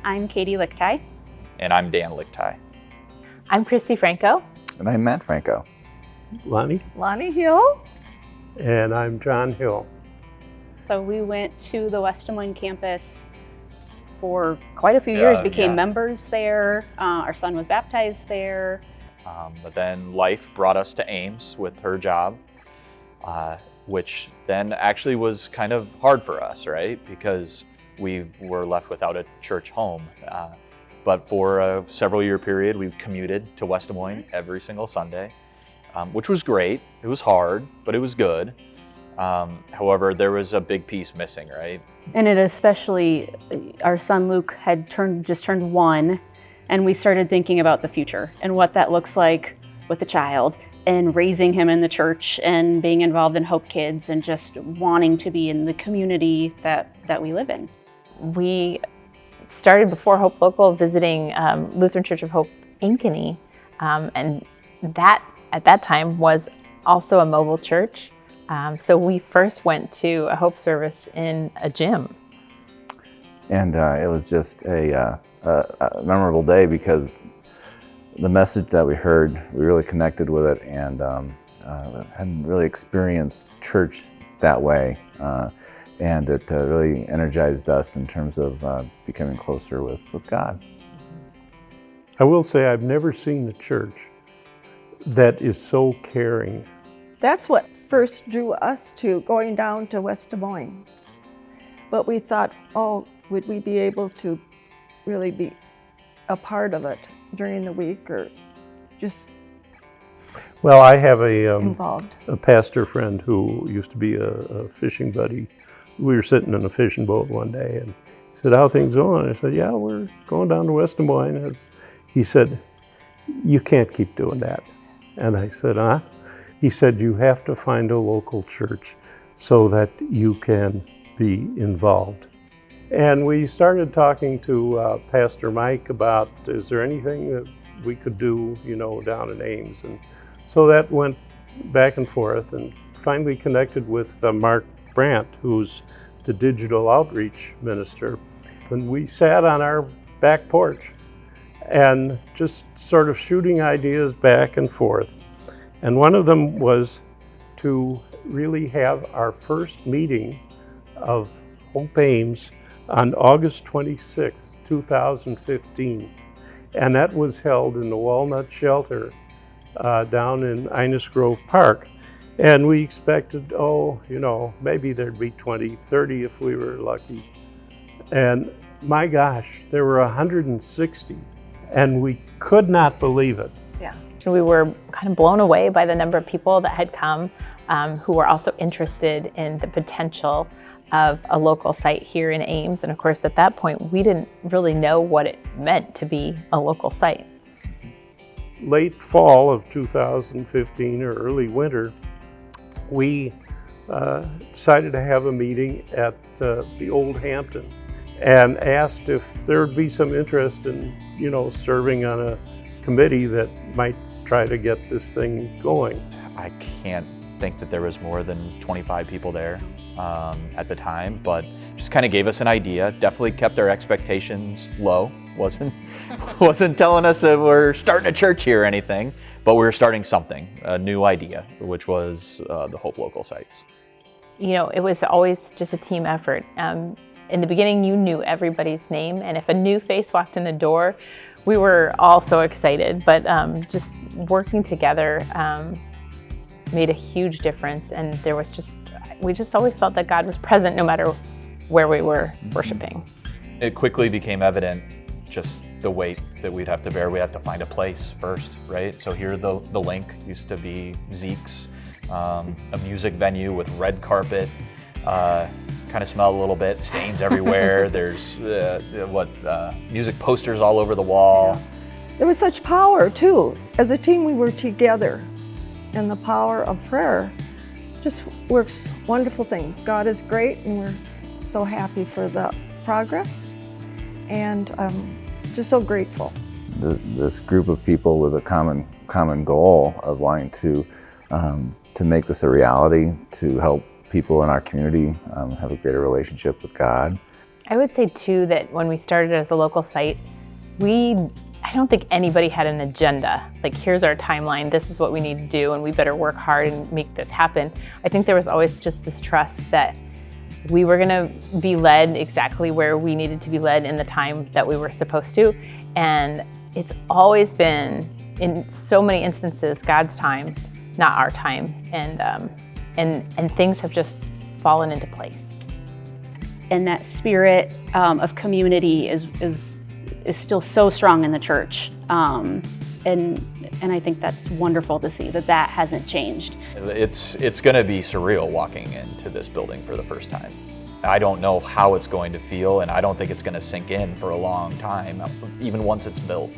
I'm Katie Lichtai. And I'm Dan Lichtai. I'm Christy Franco. And I'm Matt Franco. Lonnie Hill. And I'm John Hill. So we went to the West Des Moines campus for quite a few years, became members there. Our son was baptized there. But then life brought us to Ames with her job, which then actually was kind of hard for us, right? Because we were left without a church home. But for a several year period, we commuted to West Des Moines every single Sunday, which was great. It was hard, but it was good. However, there was a big piece missing, right? And it especially, our son Luke had just turned 1, and we started thinking about the future and what that looks like with the child and raising him in the church and being involved in Hope Kids and just wanting to be in the community that we live in. We started before Hope Local visiting Lutheran Church of Hope Ankeny, and that at that time was also a mobile church. So we first went to a Hope service in a gym. And it was just a memorable day because the message that we heard, we really connected with it, and hadn't really experienced church that way. And it really energized us in terms of becoming closer with God. I will say I've never seen a church that is so caring. That's what first drew us to going down to West Des Moines. But we thought, would we be able to really be a part of it during the week or just Well, I have a pastor friend who used to be a fishing buddy. We were sitting in a fishing boat one day and he said, "How are things going?" I said, "Yeah, we're going down to West Des Moines." He said, "You can't keep doing that." And I said, "Huh?" He said, "You have to find a local church so that you can be involved." And we started talking to Pastor Mike about, is there anything that we could do, down in Ames? And so that went back and forth and finally connected with Mark Brandt, who's the digital outreach minister. And we sat on our back porch and just sort of shooting ideas back and forth. And one of them was to really have our first meeting of Hope Ames on August 26, 2015. And that was held in the Walnut Shelter down in Innis Grove Park. And we expected, maybe there'd be 20, 30 if we were lucky. And my gosh, there were 160, and we could not believe it. Yeah. We were kind of blown away by the number of people that had come who were also interested in the potential of a local site here in Ames. And of course, at that point, we didn't really know what it meant to be a local site. Late fall of 2015 or early winter, we decided to have a meeting at the Old Hampton and asked if there would be some interest in, serving on a committee that might try to get this thing going. I can't think that there was more than 25 people there at the time, but just kind of gave us an idea. Definitely kept our expectations low. Wasn't telling us that we're starting a church here or anything, but we were starting something, a new idea, which was the Hope Local sites. It was always just a team effort. In the beginning, you knew everybody's name, and if a new face walked in the door, we were all so excited, but just working together made a huge difference, and we just always felt that God was present no matter where we were worshiping. It quickly became evident just the weight that we'd have to bear. We had to find a place first, right? So here the link used to be Zeke's, a music venue with red carpet, kind of smelled a little bit, stains everywhere. There's music posters all over the wall. Yeah. There was such power too. As a team, we were together, and the power of prayer just works wonderful things. God is great, and we're so happy for the progress, and just so grateful. This group of people with a common goal of wanting to make this a reality, to help people in our community have a greater relationship with God. I would say too that when we started as a local site, I don't think anybody had an agenda. Like, here's our timeline, this is what we need to do, and we better work hard and make this happen. I think there was always just this trust that we were gonna be led exactly where we needed to be led in the time that we were supposed to. And it's always been, in so many instances, God's time, not our time. And things have just fallen into place. And that spirit of community is still so strong in the church. And I think that's wonderful to see that hasn't changed. It's going to be surreal walking into this building for the first time. I don't know how it's going to feel, and I don't think it's going to sink in for a long time, even once it's built.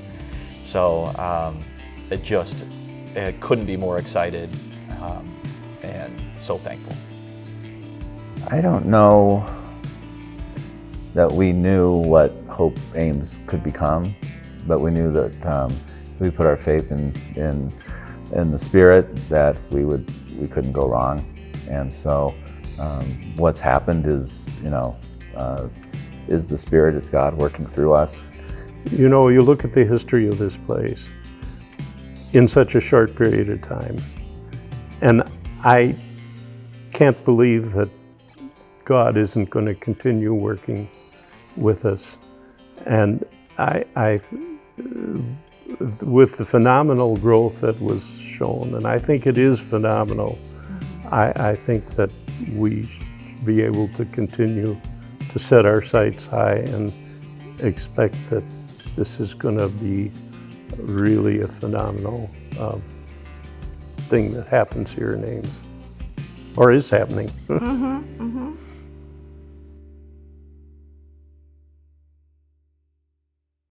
So it couldn't be more excited, and so thankful. I don't know that we knew what Hope Ames could become, but we knew that we put our faith in the Spirit, that we couldn't go wrong. And so what's happened is, is the Spirit, it's God working through us. You know, you look at the history of this place in such a short period of time, and I can't believe that God isn't going to continue working with us. And with the phenomenal growth that was shown, and I think it is phenomenal, I think that we should be able to continue to set our sights high and expect that this is going to be really a phenomenal thing that happens here in Ames, or is happening.